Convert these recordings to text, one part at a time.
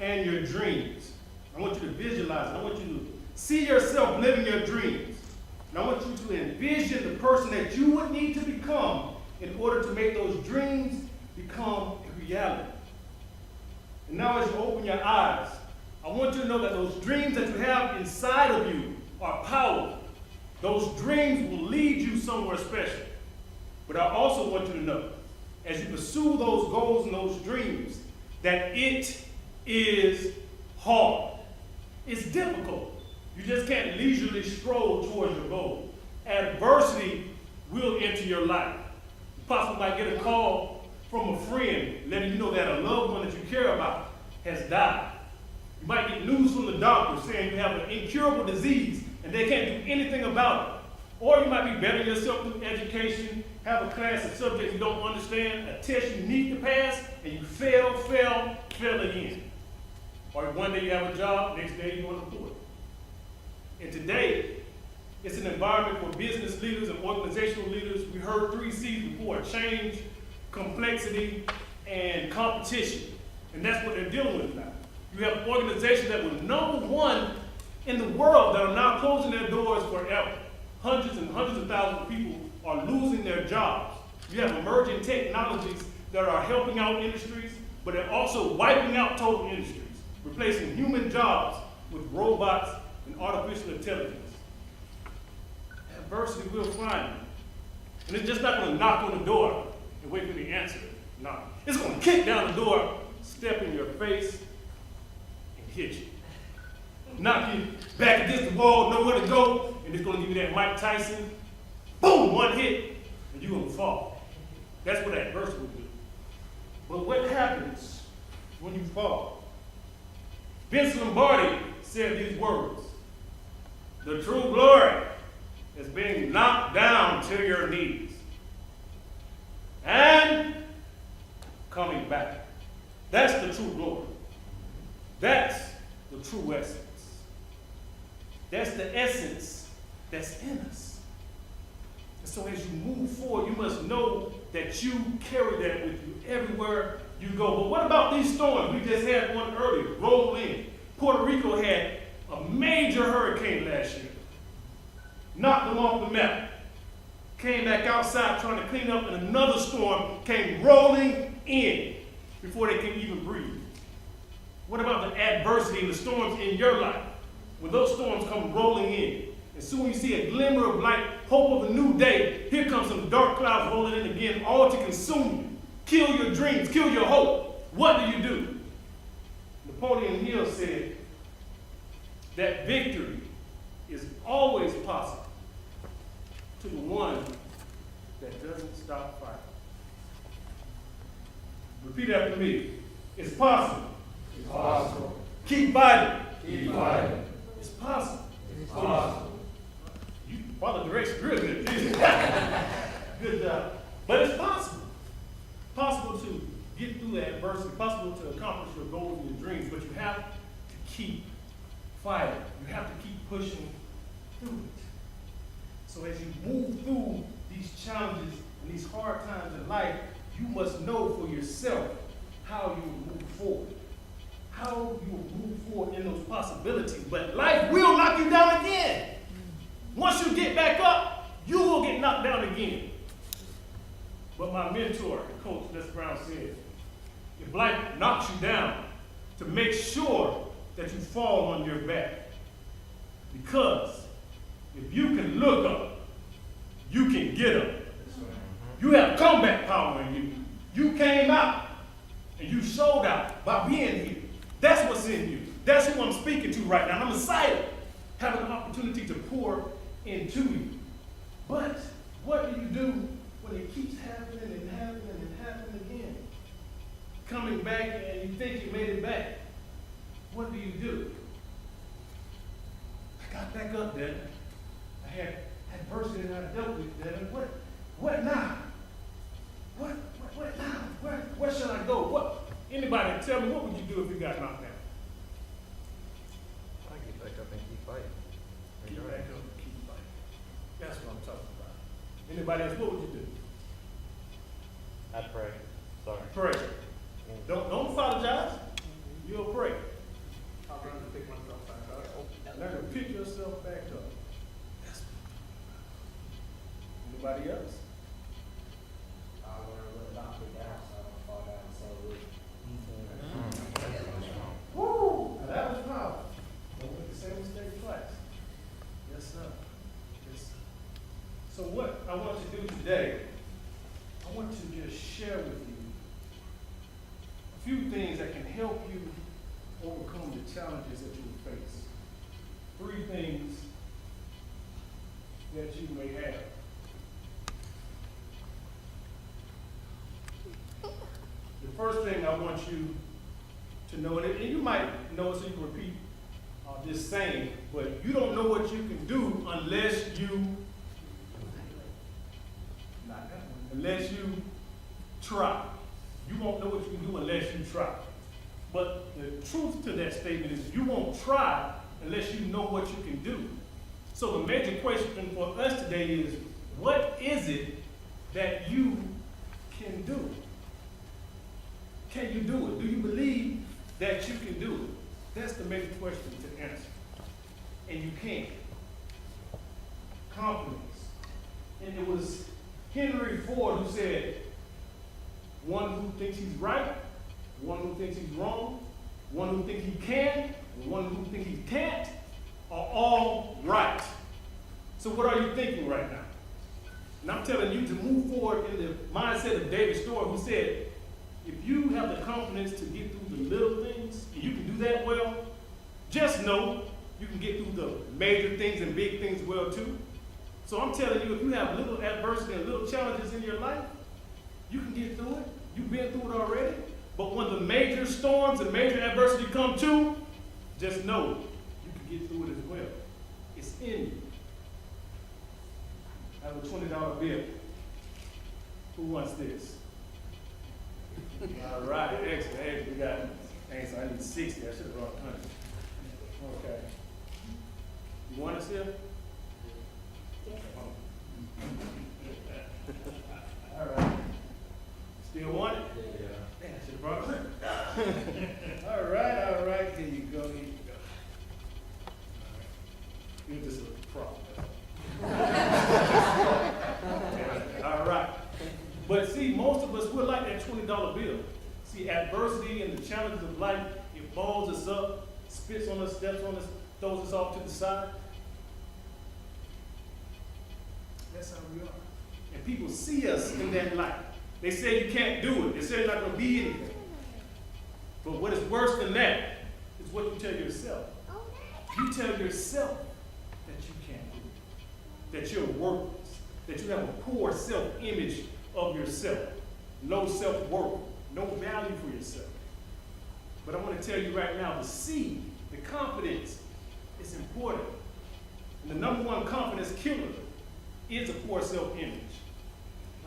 and your dreams. I want you to visualize it. I want you to see yourself living your dreams. And I want you to envision the person that you would need to become in order to make those dreams become a reality. And now as you open your eyes, I want you to know that those dreams that you have inside of you are powerful. Those dreams will lead you somewhere special. But I also want you to know, as you pursue those goals and those dreams, that it is hard. It's difficult. You just can't leisurely stroll towards your goal. Adversity will enter your life. You possibly might get a call from a friend letting you know that a loved one that you care about has died. You might get news from the doctor saying you have an incurable disease and they can't do anything about it. Or you might be bettering yourself through education, have a class of subjects you don't understand, a test you need to pass, and you fail again. Or one day you have a job, next day you're unemployed. And today, it's an environment for business leaders and organizational leaders. We heard 3 C's before: change, complexity, and competition. And that's what they're dealing with now. You have organizations that were number 1 in the world that are now closing their doors forever. Hundreds and hundreds of thousands of people are losing their jobs. You have emerging technologies that are helping out industries, but they're also wiping out total industries, replacing human jobs with robots and artificial intelligence. Adversity will find you. And it's just not going to knock on the door and wait for the answer. No. It's going to kick down the door, step in your face, and hit you. Knock you back against the wall, nowhere to go, and it's going to give you that Mike Tyson, boom, 1 hit, and you're going to fall. That's what adversity will do. But what happens when you fall? Vince Lombardi said these words: "The true glory is being knocked down to your knees and coming back." That's the true glory. That's the true essence. That's the essence that's in us. And so as you move forward, you must know that you carry that with you everywhere you go. But what about these storms? We just had one earlier, roll in. Puerto Rico had a major hurricane last year. Knocked them off the map. Came back outside trying to clean up, and another storm came rolling in before they could even breathe. What about the adversity and the storms in your life? When those storms come rolling in, and soon you see a glimmer of light, hope of a new day, here comes some dark clouds rolling in again, all to consume you, kill your dreams, kill your hope. What do? Napoleon Hill said that victory is always possible to the one that doesn't stop fighting. Repeat after me. It's possible. It's possible. Keep fighting. Keep fighting. It's possible. It's possible. You follow directions real good. Good job. But it's possible. Possible to get through the adversity, possible to accomplish your goals and your dreams, but you have to keep fighting. You have to keep pushing through it. So as you move through these challenges and these hard times in life, you must know for yourself how you will move forward. How you will move forward in those possibilities. But life will knock you down again. Once you get back up, you will get knocked down again. But my mentor and coach, Les Brown, said, if life knocks you down, to make sure that you fall on your back. Because if you can look up, you can get up. You have comeback power in you. You came out and you showed out by being here. That's what's in you. That's who I'm speaking to right now. And I'm excited having an opportunity to pour into you. But what do you do when it keeps happening and happening and happening again? Coming back and you think you made it back. What do? I got back up there. I had adversity that I dealt with there. What now? What now? Where should I go? Anybody tell me, what would you do if you got knocked down? I get back up and keep fighting. Get back up and keep fighting. That's what I'm talking about. Anybody else, what would you do? I pray. Sorry. Pray. Don't apologize. You'll pray. Anybody else? I learned what not to down, so I don't fall down so weak. Woo! Now that was powerful. Don't make the same mistake twice. Yes, sir. Yes, sir. So what I want to do today, I want to just share with you a few things that can help you overcome the challenges that you will face. 3 things that you may have. The first thing I want you to know, and you might know it so you can repeat this saying, but you don't know what you can do unless you, not that one, unless you try. You won't know what you can do unless you try. But the truth to that statement is you won't try unless you know what you can do. So the major question for us today is, what is it that you can do? Can you do it? Do you believe that you can do it? That's the major question to answer. And you can. Confidence. And it was Henry Ford who said, one who thinks he's right, one who thinks he's wrong, one who thinks he can, and one who thinks he can't, are all right. So what are you thinking right now? And I'm telling you to move forward in the mindset of David Storr, who said, if you have the confidence to get through the little things, and you can do that well, just know you can get through the major things and big things well too. So I'm telling you, if you have little adversity and little challenges in your life, you can get through it. You've been through it already. But when the major storms and major adversity come too, just know you can get through it as well. It's in you. I have a $20 bill. Who wants this? All right, excellent. Hey, we got, dang, so I need 60. I should have brought 100. Okay. You want it still? All right. Still want it? Yeah. Man, I should have brought 100. All right. Here you go. You're just a problem. All right. But see, most of us, we're like that $20 bill. See, adversity and the challenges of life, it balls us up, spits on us, steps on us, throws us off to the side. That's how we are. And people see us in that light. They say you can't do it. They say you're not going to be anything. But what is worse than that is what you tell yourself. You tell yourself that you can't do it, that you're worthless, that you have a poor self-image of yourself, no self-worth, no value for yourself. But I want to tell you right now, the seed, the confidence is important. And the number one confidence killer is a poor self-image.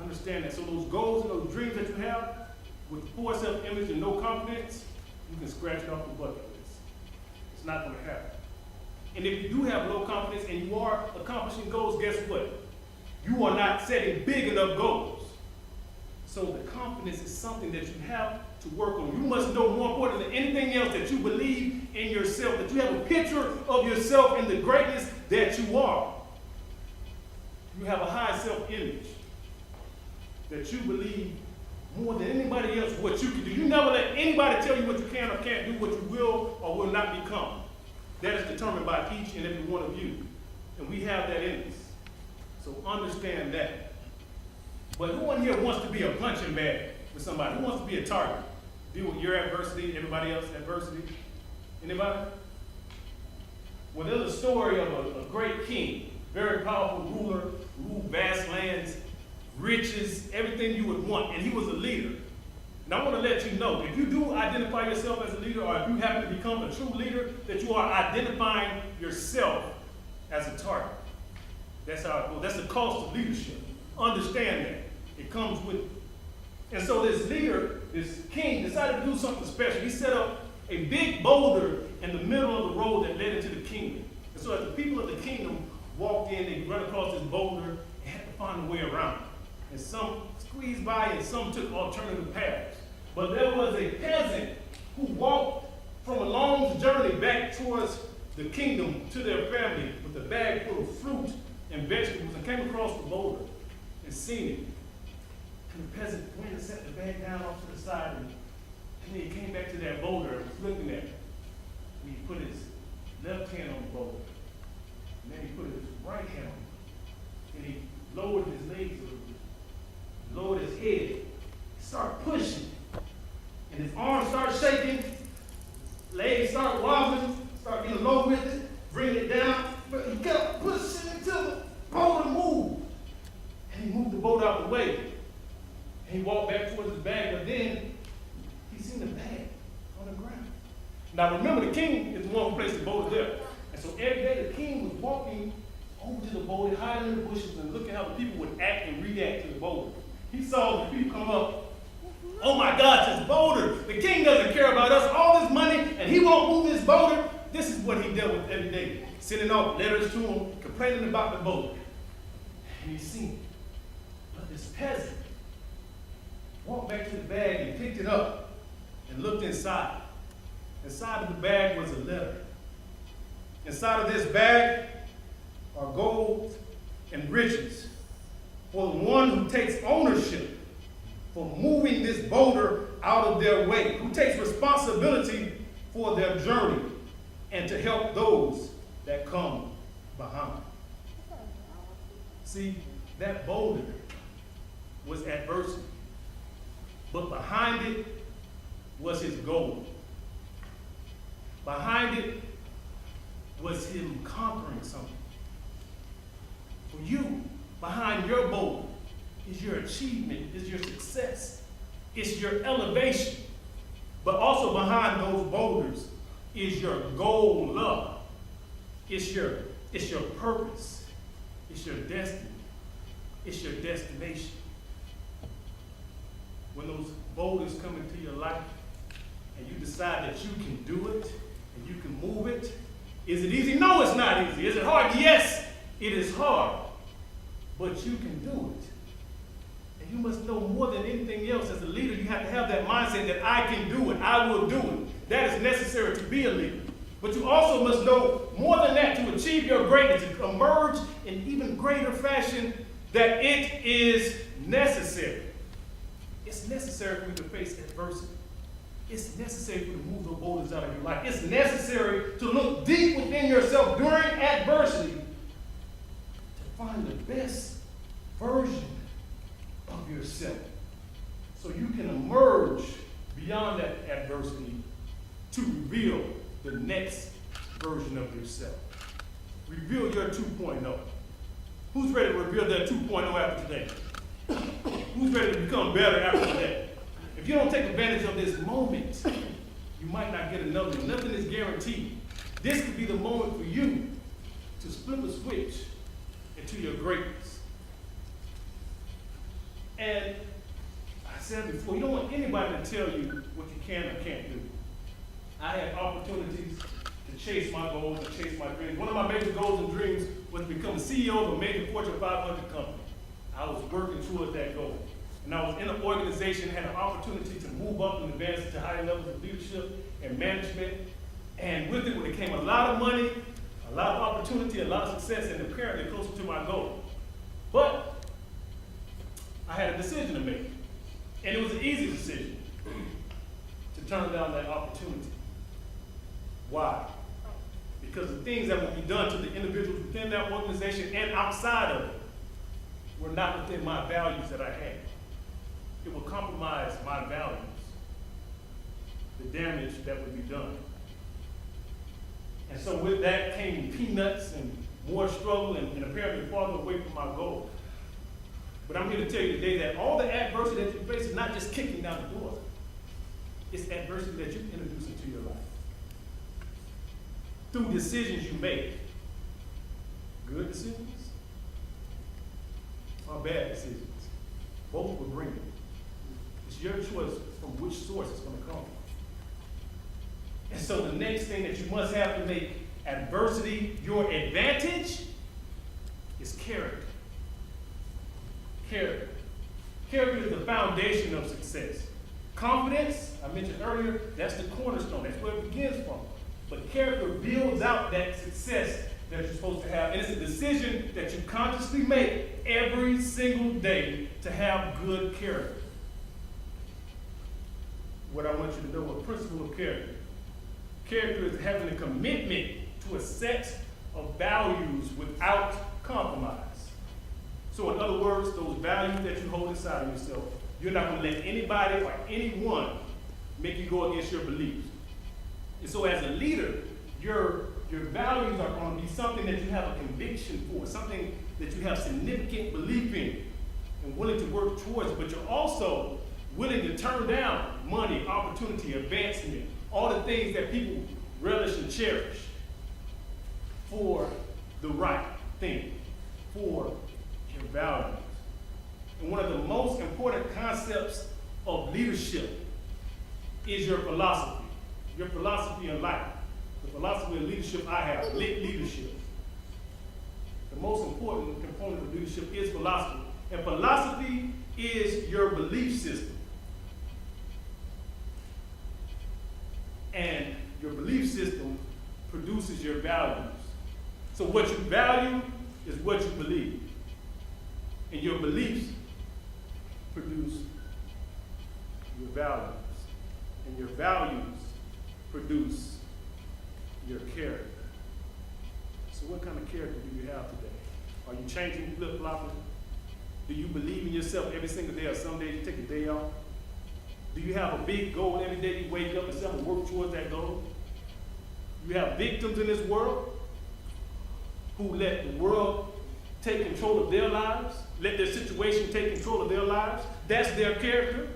Understand that. So those goals and those dreams that you have with poor self-image and no confidence, you can scratch it off the bucket list. It's not going to happen. And if you do have low confidence and you are accomplishing goals, guess what? You are not setting big enough goals. So the confidence is something that you have to work on. You must know, more important than anything else, that you believe in yourself, that you have a picture of yourself in the greatness that you are. You have a high self-image, that you believe more than anybody else what you can do. You never let anybody tell you what you can or can't do, what you will or will not become. That is determined by each and every one of you. And we have that in us. So understand that. But who in here wants to be a punching bag with somebody? Who wants to be a target? Deal with your adversity, everybody else's adversity? Anybody? Well, there's a story of a great king, very powerful ruler, ruled vast lands, riches, everything you would want, and he was a leader. And I want to let you know, if you do identify yourself as a leader, or if you happen to become a true leader, that you are identifying yourself as a target. That's how it goes. That's the cost of leadership. Understand that. It comes with it. And so this leader, this king, decided to do something special. He set up a big boulder in the middle of the road that led into the kingdom. And so as the people of the kingdom walked in, they run across this boulder and had to find a way around it. And some squeezed by and some took alternative paths. But there was a peasant who walked from a long journey back towards the kingdom to their family with a bag full of fruit and vegetables and came across the boulder. and seen it. And the peasant went and set the bag down off to the side, and then he came back to that boulder and was looking at it. And he put his left hand on the boulder, and then he put his right hand on it. And he lowered his legs a little bit, lowered his head, he started pushing. And his arms started shaking, legs started wobbling, started getting low with it, bringing it down. But he kept pushing until the boulder moved. And he moved the boat out the way. And he walked back towards his bag, but then he seen the bag on the ground. Now remember, the king is the one who placed the boulder there. And so every day the king was walking over to the boulder, hiding in the bushes, and looking how the people would act and react to the boulder. He saw the people come up. Oh my God, this boulder. The king doesn't care about us, all this money, and he won't move this boulder. This is what he dealt with every day. Sending off letters to him, complaining about the boulder. And he seen it. But this peasant walked back to the bag and picked it up and looked inside. Inside of the bag was a letter. Inside of this bag are gold and riches for the one who takes ownership for moving this boulder out of their way, who takes responsibility for their journey and to help those that come behind. See, that boulder was adversity, but behind it was his goal. Behind it was him conquering something. For you, behind your boulder is your achievement, is your success, it's your elevation. But also behind those boulders is your goal, love. It's your purpose. It's your destiny. It's your destination. When those boulders come into your life and you decide that you can do it and you can move it, is it easy? No, it's not easy. Is it hard? Yes, it is hard. But you can do it. And you must know more than anything else as a leader, you have to have that mindset that I can do it, I will do it. That is necessary to be a leader. But you also must know more than that to achieve your greatness, to emerge in even greater fashion, that it is necessary. It's necessary for you to face adversity. It's necessary for you to move the boulders out of your life. It's necessary to look deep within yourself during adversity to find the best version of yourself so you can emerge beyond that adversity to reveal the next version of yourself. Reveal your 2.0. Who's ready to reveal their 2.0 after today? Who's ready to become better after today? If you don't take advantage of this moment, you might not get another one. Nothing is guaranteed. This could be the moment for you to flip a switch into your greatness. And I said before, you don't want anybody to tell you what you can or can't do. I had opportunities to chase my goals, to chase my dreams. One of my major goals and dreams was to become the CEO of a major Fortune 500 company. I was working towards that goal. And I was in an organization, had an opportunity to move up and advance to higher levels of leadership and management. And with it came a lot of money, a lot of opportunity, a lot of success, and apparently closer to my goal. But I had a decision to make. And it was an easy decision to turn down that opportunity. Why? Because the things that would be done to the individuals within that organization and outside of it were not within my values that I had. It would compromise my values, the damage that would be done. And so with that came peanuts and more struggle and apparently farther away from my goal. But I'm here to tell you today that all the adversity that you face is not just kicking down the door. It's adversity that you introduce into your life. Through decisions you make. Good decisions or bad decisions. Both will bring it. It's your choice from which source it's going to come. And so the next thing that you must have to make adversity your advantage is character. Character. Character is the foundation of success. Confidence, I mentioned earlier, that's the cornerstone. That's where it begins from. But character builds out that success that you're supposed to have, and it's a decision that you consciously make every single day to have good character. What I want you to know, a principle of character. Character is having a commitment to a set of values without compromise. So in other words, those values that you hold inside of yourself, you're not going to let anybody or anyone make you go against your beliefs. And so as a leader, your values are going to be something that you have a conviction for, something that you have significant belief in and willing to work towards, but you're also willing to turn down money, opportunity, advancement, all the things that people relish and cherish for the right thing, for your values. And one of the most important concepts of leadership is your philosophy in life. The philosophy of leadership I have, leadership. The most important component of leadership is philosophy. And philosophy is your belief system. And your belief system produces your values. So what you value is what you believe. And your beliefs produce your values. And your values produce your character. So what kind of character do you have today? Are you changing, flip-flopping? Do you believe in yourself every single day, or some days you take a day off? Do you have a big goal every day you wake up and say, I'm going to work towards that goal? You have victims in this world who let the world take control of their lives, let their situation take control of their lives. That's their character.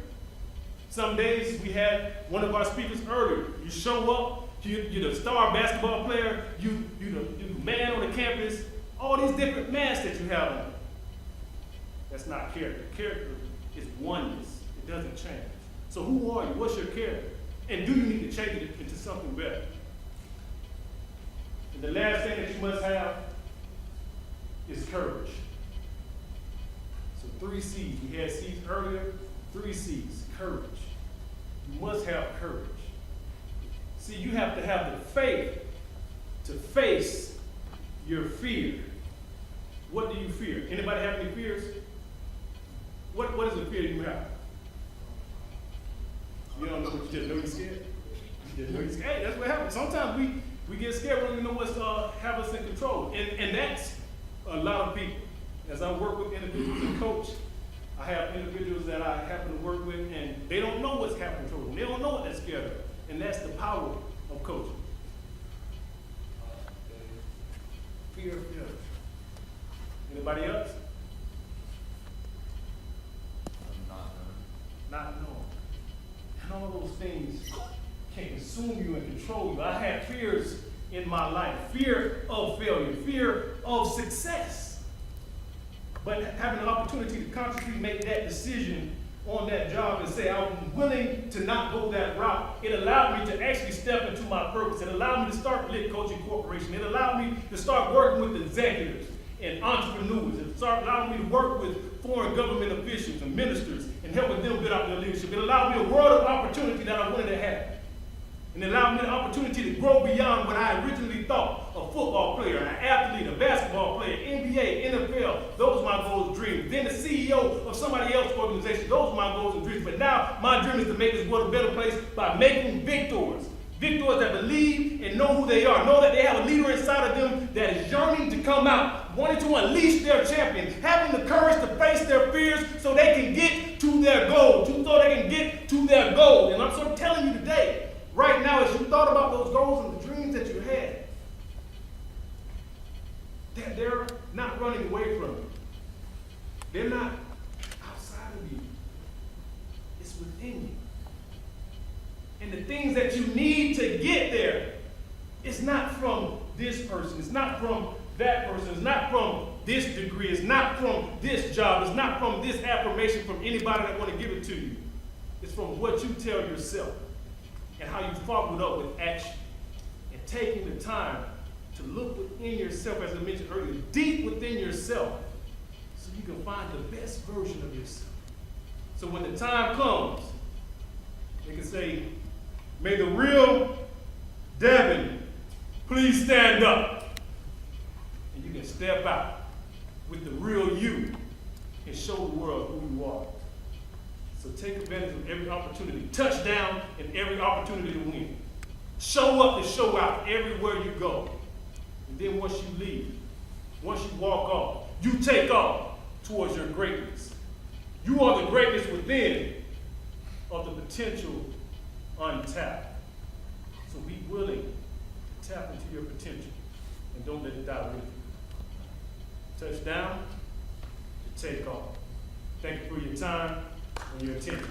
Some days we had one of our speakers earlier. You show up, you're the star basketball player, you're the man on the campus, all these different masks that you have on. That's not character. Character is oneness. It doesn't change. So who are you? What's your character? And do you need to change it into something better? And the last thing that you must have is courage. So 3 C's. We had C's earlier. 3 C's. Courage. You must have courage. See, you have to have the faith to face your fear. What do you fear? Anybody have any fears? What is the fear you have? You don't know, but you just know you're scared. You just know you're scared. Hey, that's what happens. Sometimes we get scared. We don't even know what's have us in control. And that's a lot of people. As I work with individuals and coach, I have individuals that I happen to work with, and they don't know what's happening to them. They don't know what they're scared of. And that's the power of coaching. Fear. Anybody else? Not knowing. And all those things can consume you and control you. I had fears in my life. Fear of failure. Fear of success. But having an opportunity to consciously make that decision on that job and say, I'm willing to not go that route, it allowed me to actually step into my purpose. It allowed me to start Lit Coaching Corporation. It allowed me to start working with executives and entrepreneurs. It allowed me to work with foreign government officials and ministers and helping them build out their leadership. It allowed me a world of opportunity that I wanted to have. And it allowed me the opportunity to grow beyond what I originally thought: a football player, an athlete, a basketball player, NBA, NFL. Those are my goals and dreams. Then the CEO of somebody else's organization. Those are my goals and dreams. But now my dream is to make this world a better place by making victors. Victors that believe and know who they are. Know that they have a leader inside of them that is yearning to come out, wanting to unleash their champion, having the courage to face their fears so they can get to their goal, so they can get to their goal. And I'm sort of telling you today, right now, as you thought about those goals and the dreams that you had, that they're not running away from you. They're not outside of you. It's within you. And the things that you need to get there, it's not from this person. It's not from that person. It's not from this degree. It's not from this job. It's not from this affirmation from anybody that want to give it to you. It's from what you tell yourself and how you follow it up with action and taking the time to look within yourself, as I mentioned earlier, deep within yourself, so you can find the best version of yourself. So when the time comes, they can say, may the real Devin please stand up. can step out with the real you and show the world who you are. So take advantage of every opportunity. Touch down in every opportunity to win. Show up and show out everywhere you go. And then once you leave, once you walk off, you take off towards your greatness. You are the greatness within of the potential untapped. So be willing to tap into your potential and don't let it die with you. Touch down to take off. Thank you for your time and your attention.